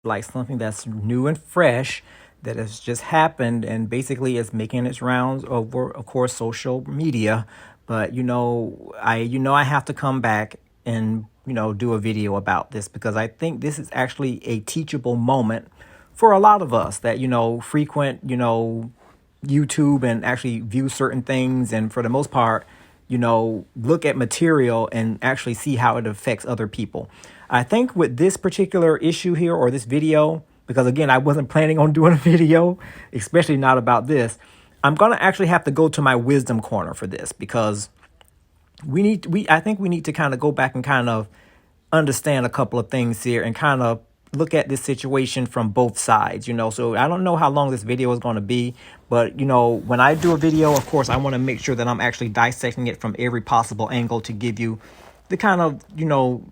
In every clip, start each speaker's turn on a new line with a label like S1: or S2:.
S1: like something that's new and fresh that has just happened and basically is making its rounds over, of course, social media. But I have to come back and do a video about this because I think this is actually a teachable moment for a lot of us that frequent YouTube and actually view certain things, and for the most part look at material and actually see how it affects other people. I think with this particular issue here, or this video, because again, I wasn't planning on doing a video, especially not about this, I'm going to actually have to go to my wisdom corner for this, because I think we need to kind of go back and kind of understand a couple of things here and kind of look at this situation from both sides, So I don't know how long this video is going to be, but when I do a video, of course, I want to make sure that I'm actually dissecting it from every possible angle to give you the kind of,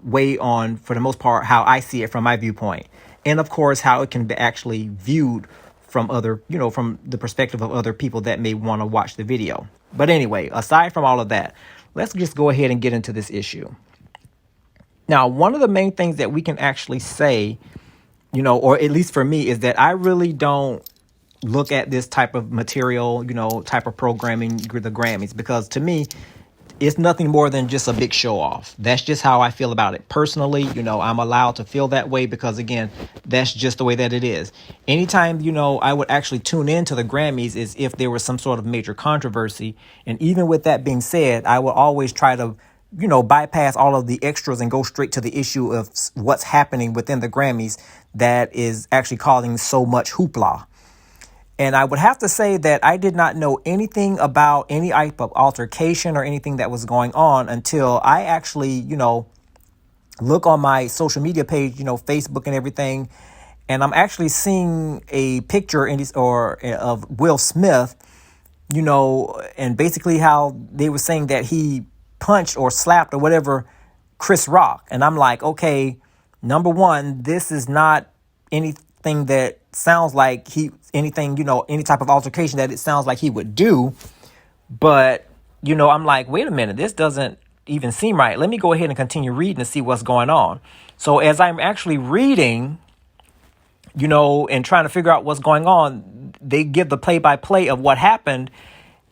S1: way on, for the most part, how I see it from my viewpoint. And of course, how it can be actually viewed from other, from the perspective of other people that may want to watch the video. But anyway, aside from all of that, let's just go ahead and get into this issue. Now, one of the main things that we can actually say, or at least for me, is that I really don't look at this type of material, type of programming, the Grammys, because to me, it's nothing more than just a big show off. That's just how I feel about it. Personally, I'm allowed to feel that way because, again, that's just the way that it is. Anytime, I would actually tune into the Grammys is if there was some sort of major controversy. And even with that being said, I will always try to bypass all of the extras and go straight to the issue of what's happening within the Grammys that is actually causing so much hoopla. And I would have to say that I did not know anything about any type of altercation or anything that was going on until I actually, look on my social media page, Facebook and everything. And I'm actually seeing a picture of Will Smith, and basically how they were saying that he punched or slapped or whatever Chris Rock. And I'm like, okay, number one, this is not anything that sounds like any type of altercation that it sounds like he would do. But, I'm like, wait a minute, this doesn't even seem right. Let me go ahead and continue reading to see what's going on. So as I'm actually reading, and trying to figure out what's going on, they give the play-by-play of what happened.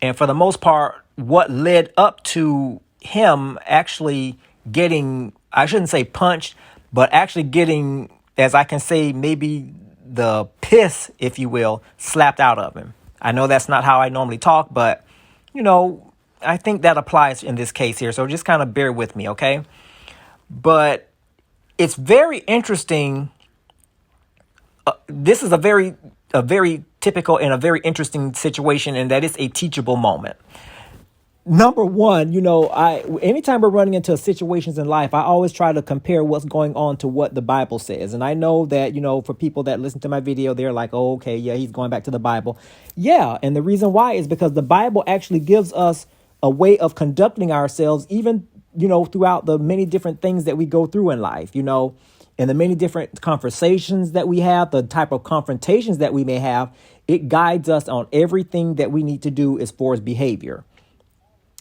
S1: And for the most part, what led up to him actually getting, I shouldn't say punched, but actually getting, as I can say, maybe the piss, if you will, slapped out of him. I know that's not how I normally talk, but, I think that applies in this case here. So just kind of bear with me, okay? But it's very interesting. This is a very typical and a very interesting situation, and that is a teachable moment. Number one, anytime we're running into situations in life, I always try to compare what's going on to what the Bible says. And I know that, for people that listen to my video, they're like, oh, okay, yeah, he's going back to the Bible. Yeah. And the reason why is because the Bible actually gives us a way of conducting ourselves, even, throughout the many different things that we go through in life, and the many different conversations that we have, the type of confrontations that we may have. It guides us on everything that we need to do as far as behavior.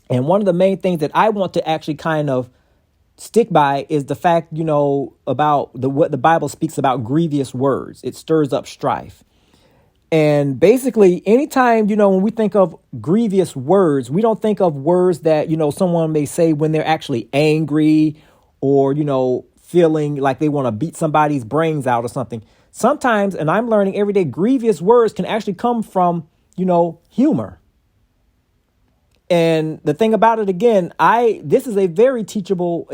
S1: And one of the main things that I want to actually kind of stick by is the fact, about what the Bible speaks about grievous words. It stirs up strife. And basically, anytime, when we think of grievous words, we don't think of words that, someone may say when they're actually angry or, feeling like they want to beat somebody's brains out or something. Sometimes, and I'm learning every day, grievous words can actually come from, humor. And the thing about it, again, this is a very teachable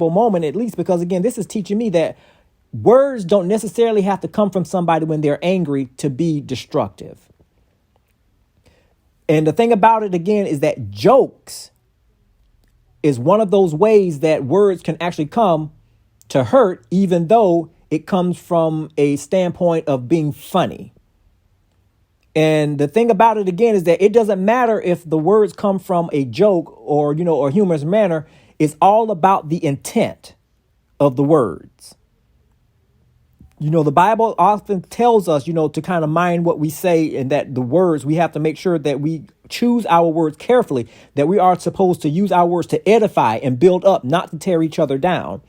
S1: moment, at least, because, again, this is teaching me that words don't necessarily have to come from somebody when they're angry to be destructive. And the thing about it, again, is that jokes is one of those ways that words can actually come to hurt, even though it comes from a standpoint of being funny. And the thing about it, again, is that it doesn't matter if the words come from a joke or, or humorous manner. It's all about the intent of the words. The Bible often tells us, to kind of mind what we say, and that the words, we have to make sure that we choose our words carefully, that we are supposed to use our words to edify and build up, not to tear each other down.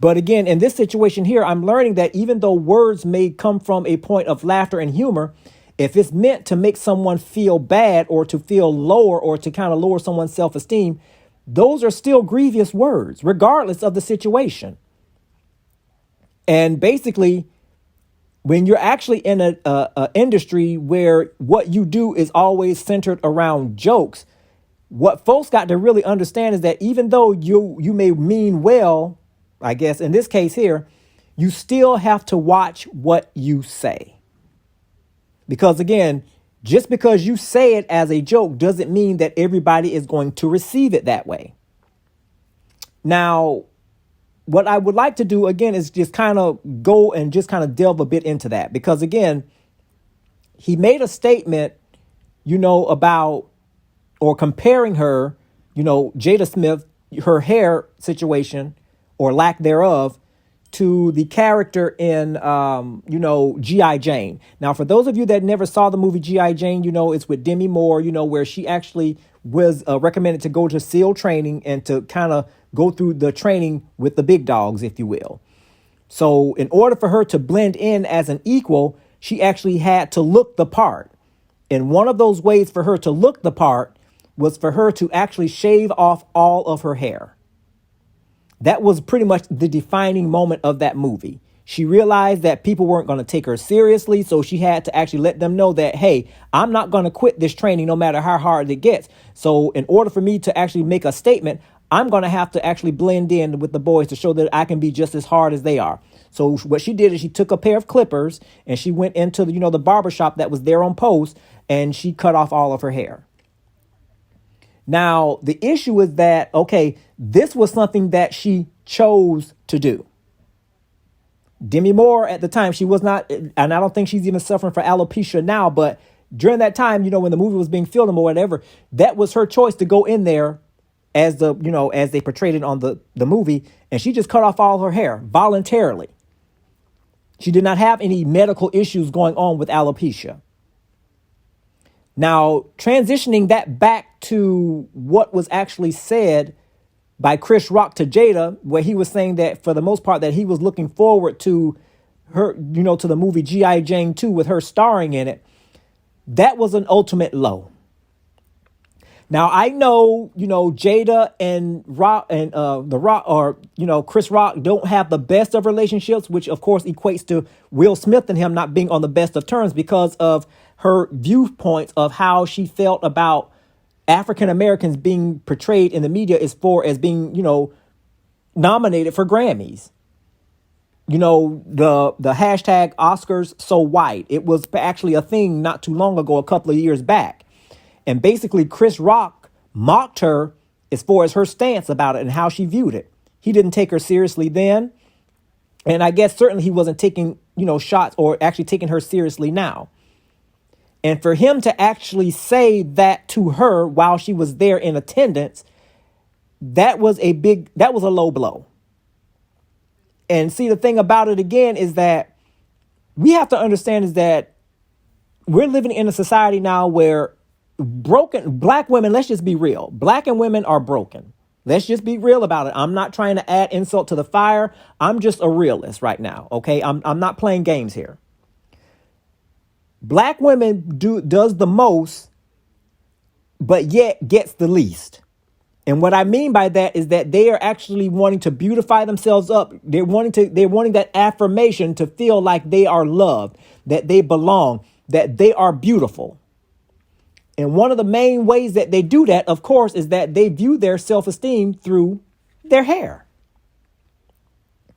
S1: But again, in this situation here, I'm learning that even though words may come from a point of laughter and humor, if it's meant to make someone feel bad or to feel lower or to kind of lower someone's self-esteem, those are still grievous words, regardless of the situation. And basically, when you're actually in a industry where what you do is always centered around jokes, what folks got to really understand is that even though you may mean well, I guess in this case here, you still have to watch what you say. Because again, just because you say it as a joke doesn't mean that everybody is going to receive it that way. Now, what I would like to do again is just kind of go and just kind of delve a bit into that, because again, he made a statement, about or comparing her, Jada Smith, her hair situation or lack thereof, to the character in, G.I. Jane. Now, for those of you that never saw the movie G.I. Jane, it's with Demi Moore, where she actually was recommended to go to SEAL training and to kind of go through the training with the big dogs, if you will. So in order for her to blend in as an equal, she actually had to look the part. And one of those ways for her to look the part was for her to actually shave off all of her hair. That was pretty much the defining moment of that movie. She realized that people weren't going to take her seriously, so she had to actually let them know that, hey, I'm not going to quit this training no matter how hard it gets. So in order for me to actually make a statement, I'm going to have to actually blend in with the boys to show that I can be just as hard as they are. So what she did is she took a pair of clippers and she went into the barbershop that was there on post, and she cut off all of her hair. Now, the issue is that, okay, this was something that she chose to do. Demi Moore at the time, she was not, and I don't think she's even suffering from alopecia now, but during that time, when the movie was being filmed or whatever, that was her choice to go in there as as they portrayed it on the movie. And she just cut off all her hair voluntarily. She did not have any medical issues going on with alopecia. Now, transitioning that back to what was actually said by Chris Rock to Jada, where he was saying that for the most part that he was looking forward to her, to the movie G.I. Jane 2 with her starring in it. That was an ultimate low. Now, I know, Jada and Rock and The Rock, or, Chris Rock don't have the best of relationships, which of course equates to Will Smith and him not being on the best of terms because of her viewpoints of how she felt about African Americans being portrayed in the media as being, nominated for Grammys. The hashtag Oscars so white. It was actually a thing not too long ago, a couple of years back. And basically, Chris Rock mocked her as far as her stance about it and how she viewed it. He didn't take her seriously then. And I guess certainly he wasn't taking, shots or actually taking her seriously now. And for him to actually say that to her while she was there in attendance, that was a low blow. And see, the thing about it again is that we have to understand is that we're living in a society now where broken black women, let's just be real. Black and women are broken. Let's just be real about it. I'm not trying to add insult to the fire. I'm just a realist right now. OK, I'm not playing games here. Black women does the most, but yet gets the least. And what I mean by that is that they are actually wanting to beautify themselves up. They're wanting that affirmation to feel like they are loved, that they belong, that they are beautiful. And one of the main ways that they do that, of course, is that they view their self-esteem through their hair.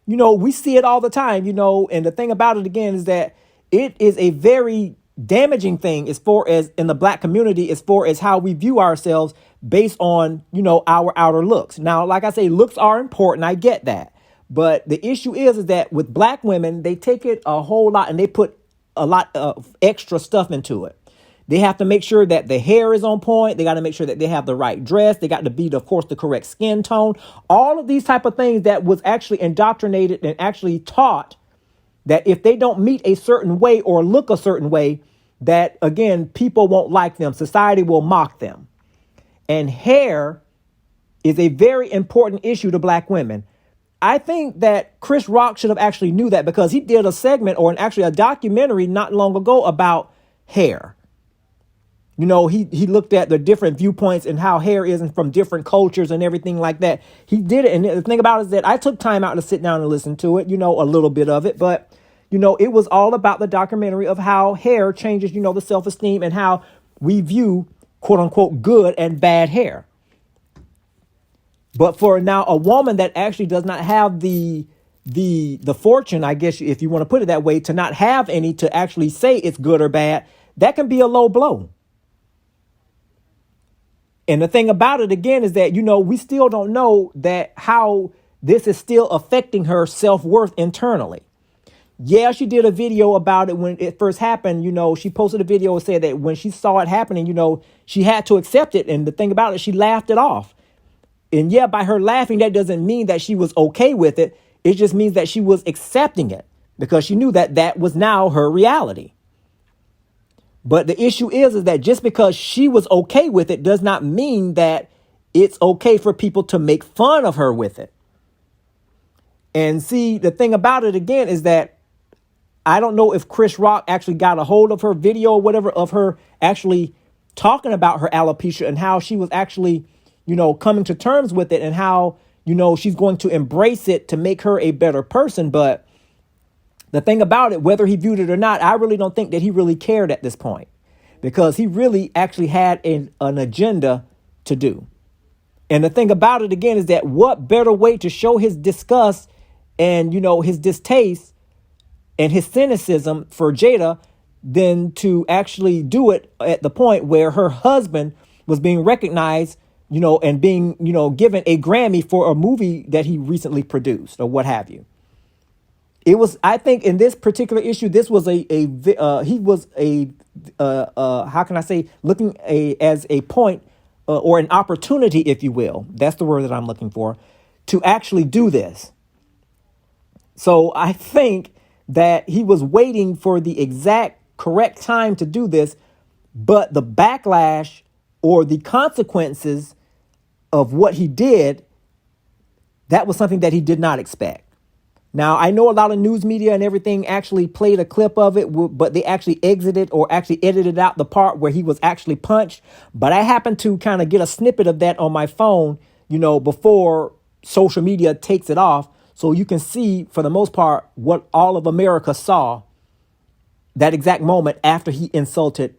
S1: We see it all the time, and the thing about it again is that it is a very damaging thing as far as in the black community, as far as how we view ourselves based on, our outer looks. Now, like I say, looks are important. I get that. But the issue is that with black women, they take it a whole lot and they put a lot of extra stuff into it. They have to make sure that the hair is on point. They got to make sure that they have the right dress. They got to be, of course, the correct skin tone. All of these type of things that was actually indoctrinated and actually taught that if they don't meet a certain way or look a certain way, that, again, people won't like them. Society will mock them. And hair is a very important issue to black women. I think that Chris Rock should have actually knew that, because he did a segment, or actually a documentary not long ago, about hair. You know, he looked at the different viewpoints and how hair is from different cultures and everything like that. He did it. And the thing about it is that I took time out to sit down and listen to it, you know, a little bit of it. But, you know, it was all about the documentary of how hair changes, you know, the self-esteem and how we view, quote unquote, good and bad hair. But for now, a woman that actually does not have the fortune, I guess, if you want to put it that way, to not have any to actually say it's good or bad, that can be a low blow. And the thing about it, again, is that, you know, we still don't know that how this is still affecting her self-worth internally. Yeah, she did a video about it when it first happened. You know, she posted a video and said that when she saw it happening, you know, she had to accept it. And the thing about it, she laughed it off. And yeah, by her laughing, that doesn't mean that she was okay with it. It just means that she was accepting it, because she knew that that was now her reality. But the issue is that just because she was okay with it does not mean that it's okay for people to make fun of her with it. And see, the thing about it, again, is that I don't know if Chris Rock actually got a hold of her video or whatever, of her actually talking about her alopecia and how she was actually, you know, coming to terms with it, and how, you know, she's going to embrace it to make her a better person. But the thing about it, whether he viewed it or not, I really don't think that he really cared at this point, because he really actually had an agenda to do. And the thing about it, again, is that what better way to show his disgust and, you know, his distaste and his cynicism for Jada than to actually do it at the point where her husband was being recognized, you know, and being, you know, given a Grammy for a movie that he recently produced or what have you. It was, I think, in this particular issue, this was he was how can I say, looking as a point or an opportunity, if you will. That's the word that I'm looking for, to actually do this. So I think that he was waiting for the exact correct time to do this, but the backlash or the consequences of what he did, that was something that he did not expect. Now, I know a lot of news media and everything actually played a clip of it, but they actually exited or actually edited out the part where he was actually punched. But I happened to kind of get a snippet of that on my phone, you know, before social media takes it off. So you can see, for the most part, what all of America saw that exact moment after he insulted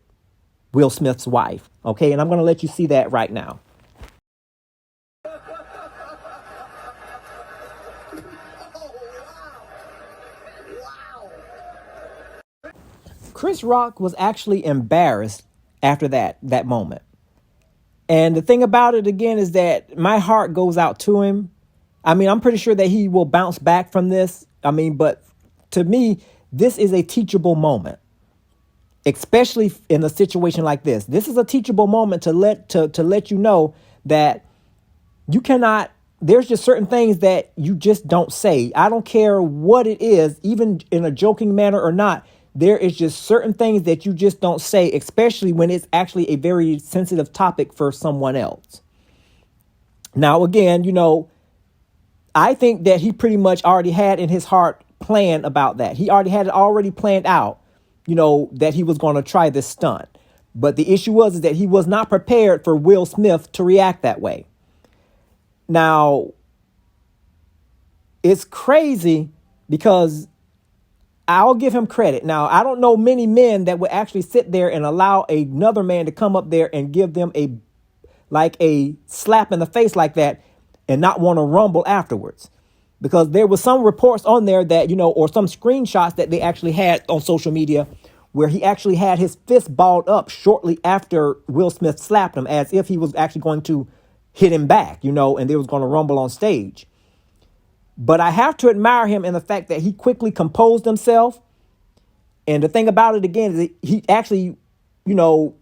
S1: Will Smith's wife. OK, and I'm going to let you see that right now. Chris Rock was actually embarrassed after that moment. And the thing about it, again, is that my heart goes out to him. I mean, I'm pretty sure that he will bounce back from this. I mean, but to me, this is a teachable moment, especially in a situation like this. This is a teachable moment to let you know that you cannot, there's just certain things that you just don't say. I don't care what it is, even in a joking manner or not. There is just certain things that you just don't say, especially when it's actually a very sensitive topic for someone else. Now, again, you know, I think that he pretty much already had in his heart plan about that. He already had it already planned out, you know, that he was going to try this stunt. But the issue was that he was not prepared for Will Smith to react that way. Now, it's crazy because I'll give him credit. Now, I don't know many men that would actually sit there and allow another man to come up there and give them a slap in the face like that and not want to rumble afterwards. Because there was some reports on there that, you know, or some screenshots that they actually had on social media where he actually had his fist balled up shortly after Will Smith slapped him, as if he was actually going to hit him back, you know, and they was going to rumble on stage. But I have to admire him in the fact that he quickly composed himself. And the thing about it, again, is that he actually, you know,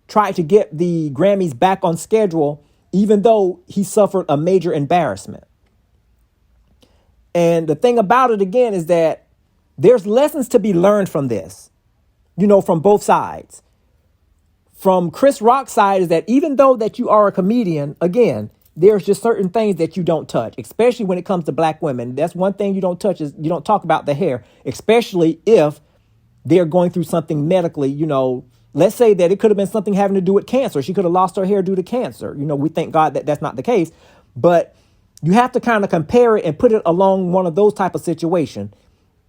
S1: tried to get the Grammys back on schedule, even though he suffered a major embarrassment. And the thing about it, again, is that there's lessons to be learned from this, you know, from both sides. From Chris Rock's side is that even though that you are a comedian, again, there's just certain things that you don't touch, especially when it comes to black women. That's one thing you don't touch is you don't talk about the hair, especially if they're going through something medically, let's say that it could have been something having to do with cancer. She could have lost her hair due to cancer. We thank God that that's not the case, but you have to kind of compare it and put it along one of those type of situation.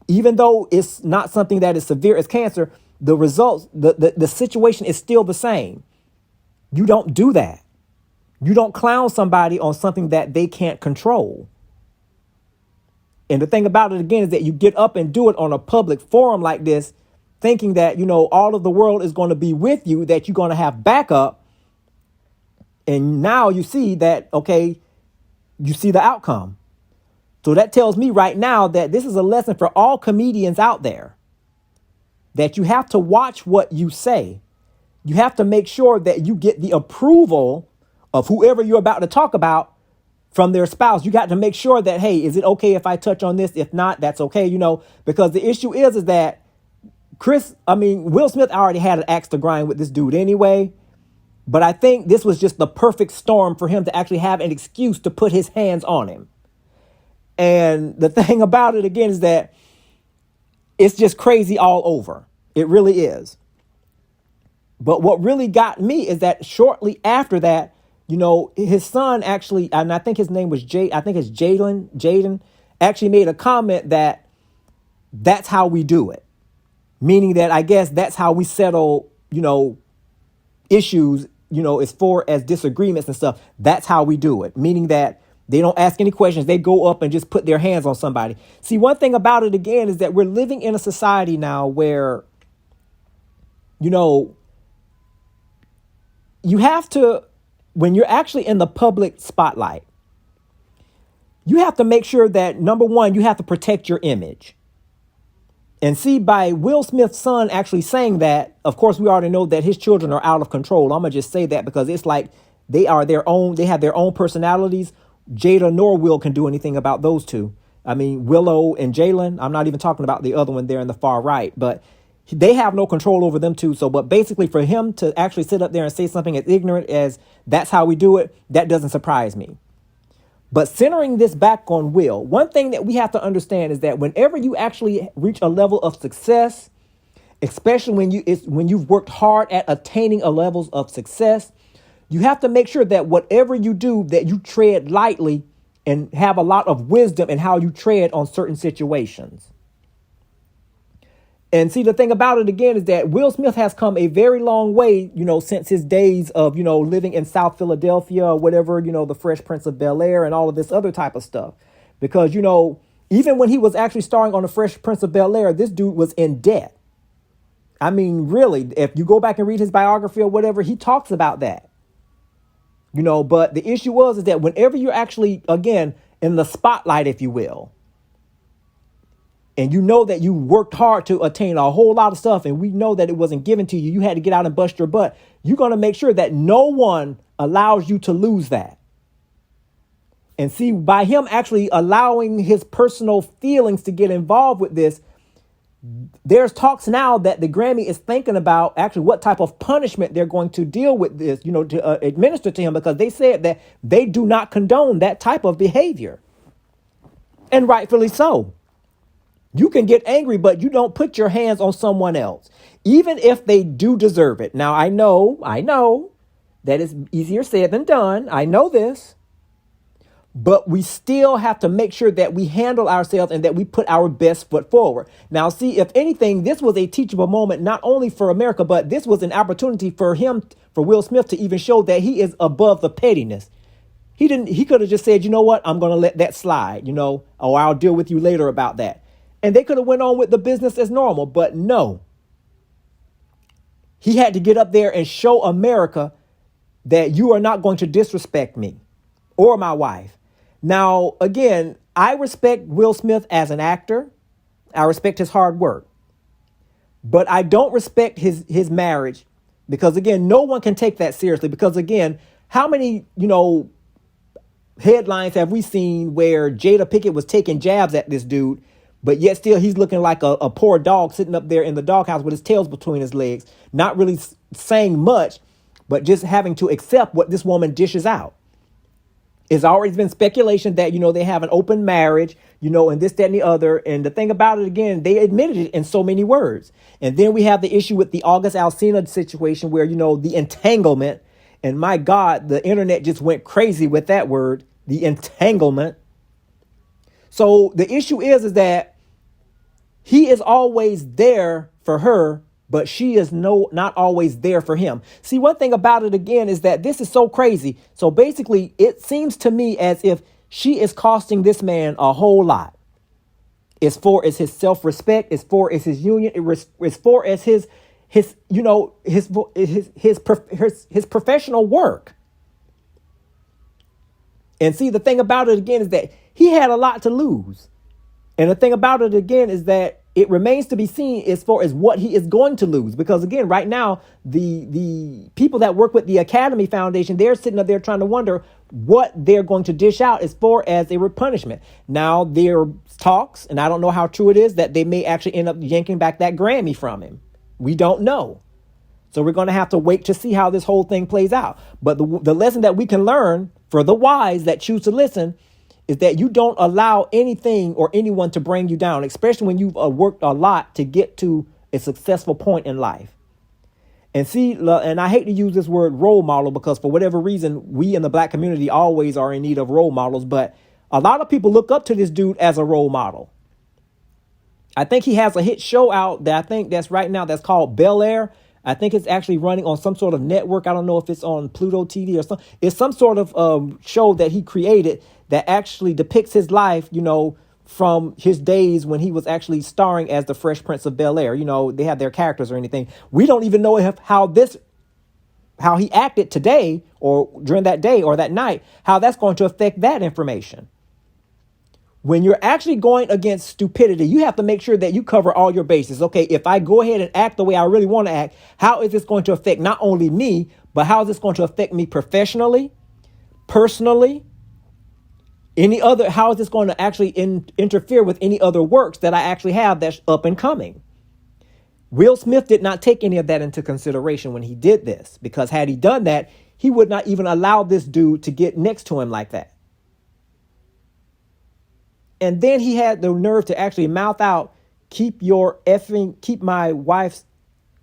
S1: Even though it's not something that is severe as cancer, the results, the situation is still the same. You don't do that. You don't clown somebody on something that they can't control. And the thing about it again is that you get up and do it on a public forum like this, thinking that, all of the world is going to be with you, that you're going to have backup. And now you see that, okay, you see the outcome. So that tells me right now that this is a lesson for all comedians out there, that you have to watch what you say. You have to make sure that you get the approval of whoever you're about to talk about from their spouse. You got to make sure that, hey, is it okay if I touch on this? If not, that's okay, because the issue is that Will Smith already had an axe to grind with this dude anyway. But I think this was just the perfect storm for him to actually have an excuse to put his hands on him. And the thing about it again is that it's just crazy all over. It really is. But what really got me is that shortly after that, his son actually, and I think his name was Jaden, actually made a comment that that's how we do it. Meaning that I guess that's how we settle, issues, as far as disagreements and stuff. That's how we do it. Meaning that they don't ask any questions. They go up and just put their hands on somebody. See, one thing about it again is that we're living in a society now where, you have to, when you're actually in the public spotlight, you have to make sure that, number one, you have to protect your image. And see, by Will Smith's son actually saying that, of course, we already know that his children are out of control. I'm going to just say that because it's like they have their own personalities. Jada nor Will can do anything about those two. I mean, Willow and Jalen, I'm not even talking about the other one there in the far right, but they have no control over them too. So, but basically for him to actually sit up there and say something as ignorant as that's how we do it, that doesn't surprise me. But centering this back on Will, one thing that we have to understand is that whenever you actually reach a level of success, especially when you've worked hard at attaining a levels of success, you have to make sure that whatever you do, that you tread lightly and have a lot of wisdom in how you tread on certain situations. And see, the thing about it again is that Will Smith has come a very long way, since his days of, living in South Philadelphia or whatever, the Fresh Prince of Bel-Air and all of this other type of stuff. Because, even when he was actually starring on the Fresh Prince of Bel-Air, this dude was in debt. I mean, really, if you go back and read his biography or whatever, he talks about that. But the issue is that whenever you're actually, again, in the spotlight, if you will, and you know that you worked hard to attain a whole lot of stuff, and we know that it wasn't given to you, you had to get out and bust your butt, you're going to make sure that no one allows you to lose that. And see, by him actually allowing his personal feelings to get involved with this, there's talks now that the Grammy is thinking about actually what type of punishment they're going to deal with this, to administer to him, because they said that they do not condone that type of behavior. And rightfully so. You can get angry, but you don't put your hands on someone else, even if they do deserve it. Now, I know that it's easier said than done. I know this. But we still have to make sure that we handle ourselves and that we put our best foot forward. Now, see, if anything, this was a teachable moment, not only for America, but this was an opportunity for Will Smith to even show that he is above the pettiness. He could have just said, you know what, I'm going to let that slide, or I'll deal with you later about that. And they could have went on with the business as normal, but no. He had to get up there and show America that you are not going to disrespect me or my wife. Now, again, I respect Will Smith as an actor. I respect his hard work. But I don't respect his marriage because, again, no one can take that seriously. Because, again, how many, headlines have we seen where Jada Pinkett was taking jabs at this dude, but yet still he's looking like a poor dog sitting up there in the doghouse with his tails between his legs, not really saying much, but just having to accept what this woman dishes out. It's always been speculation that, they have an open marriage, and this, that, and the other. And the thing about it, again, they admitted it in so many words. And then we have the issue with the August Alsina situation where, the entanglement. And my God, the internet just went crazy with that word, the entanglement. So the issue is that he is always there for her, but she is not always there for him. See, one thing about it, again, is that this is so crazy. So basically, it seems to me as if she is costing this man a whole lot. It's for his self-respect. It's for his union. It's for his professional work. And see, the thing about it, again, is that he had a lot to lose. And the thing about it, again, is that it remains to be seen as far as what he is going to lose. Because, again, right now, the people that work with the Academy Foundation, they're sitting up there trying to wonder what they're going to dish out as far as a punishment. Now, there are talks, and I don't know how true it is, that they may actually end up yanking back that Grammy from him. We don't know. So we're going to have to wait to see how this whole thing plays out. But the lesson that we can learn for the wise that choose to listen is that you don't allow anything or anyone to bring you down, especially when you've worked a lot to get to a successful point in life. And see, and I hate to use this word role model because for whatever reason, we in the black community always are in need of role models. But a lot of people look up to this dude as a role model. I think he has a hit show out that I think that's right now that's called Bel Air. I think it's actually running on some sort of network. I don't know if it's on Pluto TV or something. It's some sort of show that he created that actually depicts his life, from his days when he was actually starring as the Fresh Prince of Bel Air. They have their characters or anything. We don't even know how he acted today or during that day or that night, how that's going to affect that information. When you're actually going against stupidity, you have to make sure that you cover all your bases. Okay, if I go ahead and act the way I really want to act, how is this going to affect not only me, but how is this going to affect me professionally, personally, how is this going to actually interfere with any other works that I actually have that's up and coming? Will Smith did not take any of that into consideration when he did this, because had he done that, he would not even allow this dude to get next to him like that. And then he had the nerve to actually mouth out, keep my wife's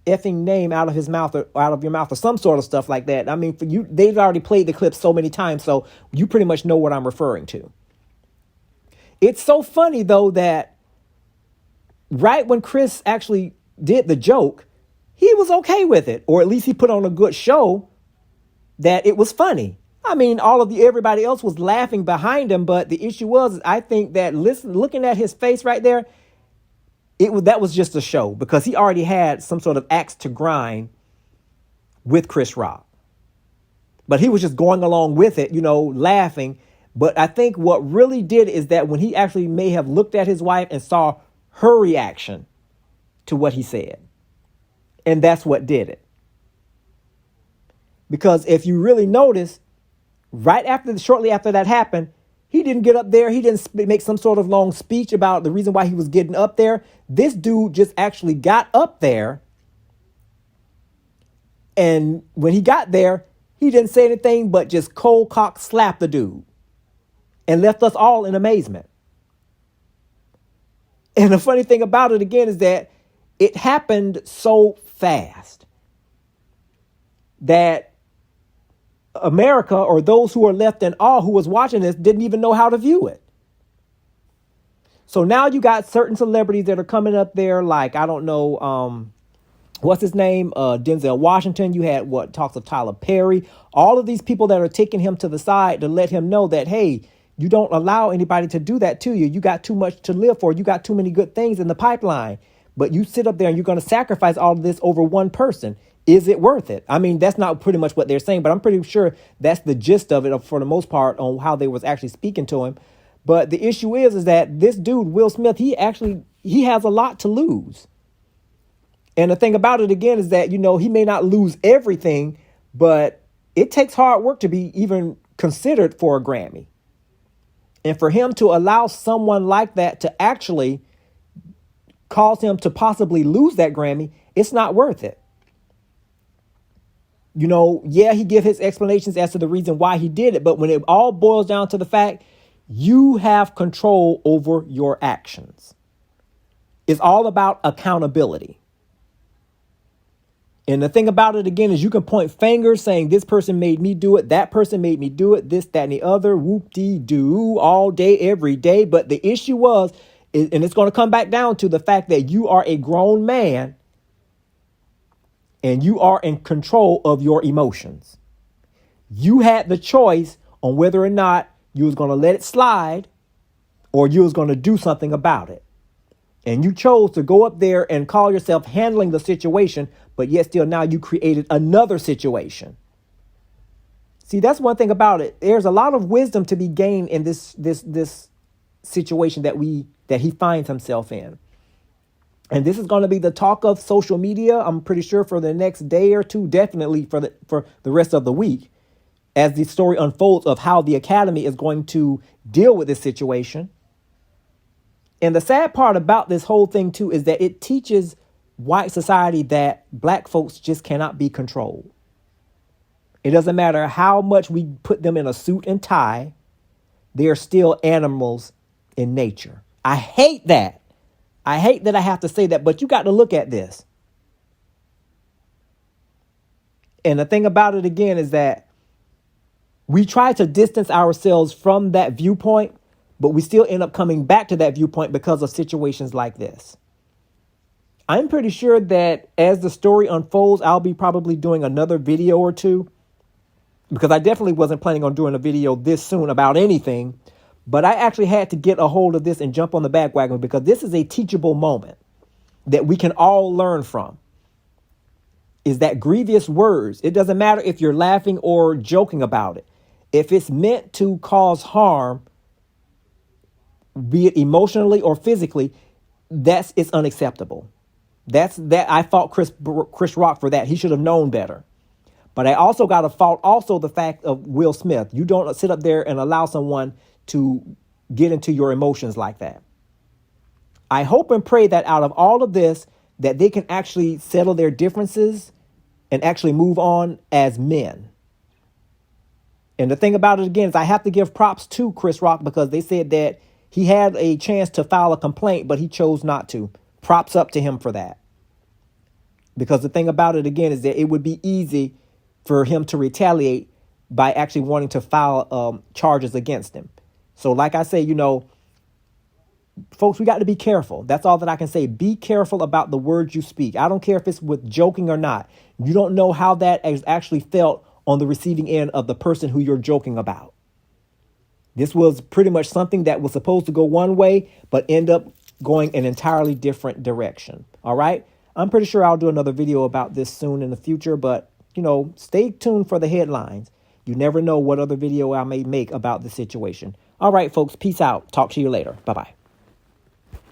S1: effing name out of his mouth or out of your mouth or some sort of stuff like that. I mean, for you, they've already played the clip so many times, so you pretty much know what I'm referring to. It's so funny, though, that right when Chris actually did the joke, he was okay with it, or at least he put on a good show that it was funny. I mean, everybody else was laughing behind him, but the issue was, I think that looking at his face right there, that was just a show because he already had some sort of axe to grind with Chris Rock. But he was just going along with it, laughing. But I think what really did is that when he actually may have looked at his wife and saw her reaction to what he said, and that's what did it. Because if you really notice, shortly after that happened, he didn't get up there. He didn't make some sort of long speech about the reason why he was getting up there. This dude just actually got up there. And when he got there, he didn't say anything but just cold cock slap the dude and left us all in amazement. And the funny thing about it, again, is that it happened so fast that America, or those who are left in awe who was watching this, didn't even know how to view it. So now you got certain celebrities that are coming up there, like, I don't know, what's his name? Denzel Washington. You had talks of Tyler Perry. All of these people that are taking him to the side to let him know that, hey, you don't allow anybody to do that to you. You got too much to live for. You got too many good things in the pipeline. But you sit up there and you're going to sacrifice all of this over one person. Is it worth it? I mean, that's not pretty much what they're saying, but I'm pretty sure that's the gist of it for the most part on how they was actually speaking to him. But the issue is that this dude, Will Smith, he has a lot to lose. And the thing about it, again, is that, he may not lose everything, but it takes hard work to be even considered for a Grammy. And for him to allow someone like that to actually cause him to possibly lose that Grammy, it's not worth it. You know, yeah, he give his explanations as to the reason why he did it. But when it all boils down to the fact, you have control over your actions. It's all about accountability. And the thing about it again is you can point fingers saying this person made me do it, that person made me do it, this, that, and the other, whoop-dee-doo, all day, every day. But the issue was, and it's going to come back down to the fact that you are a grown man and you are in control of your emotions. You had the choice on whether or not you was going to let it slide or you was going to do something about it. And you chose to go up there and call yourself handling the situation, but yet still now you created another situation. See, that's one thing about it. There's a lot of wisdom to be gained in this situation that he finds himself in. And this is going to be the talk of social media, I'm pretty sure, for the next day or two, definitely for the rest of the week, as the story unfolds of how the academy is going to deal with this situation. And the sad part about this whole thing, too, is that it teaches white society that black folks just cannot be controlled. It doesn't matter how much we put them in a suit and tie, they are still animals in nature. I hate that. I hate that I have to say that, but you got to look at this. And the thing about it again is that we try to distance ourselves from that viewpoint, but we still end up coming back to that viewpoint because of situations like this. I'm pretty sure that as the story unfolds, I'll be probably doing another video or two, because I definitely wasn't planning on doing a video this soon about anything. But I actually had to get a hold of this and jump on the bandwagon because this is a teachable moment that we can all learn from. Is that grievous words? It doesn't matter if you're laughing or joking about it. If it's meant to cause harm, be it emotionally or physically, it's unacceptable. I fault Chris Rock for that. He should have known better. But I also got to fault also the fact of Will Smith. You don't sit up there and allow someone to get into your emotions like that. I hope and pray that out of all of this, that they can actually settle their differences and actually move on as men. And the thing about it again is I have to give props to Chris Rock because they said that he had a chance to file a complaint, but he chose not to. Props up to him for that. Because the thing about it again is that it would be easy for him to retaliate by actually wanting to file charges against him. So like I say, folks, we got to be careful. That's all that I can say. Be careful about the words you speak. I don't care if it's with joking or not. You don't know how that is actually felt on the receiving end of the person who you're joking about. This was pretty much something that was supposed to go one way, but end up going an entirely different direction. All right. I'm pretty sure I'll do another video about this soon in the future, but stay tuned for the headlines. You never know what other video I may make about the situation. All right, folks, peace out. Talk to you later. Bye-bye.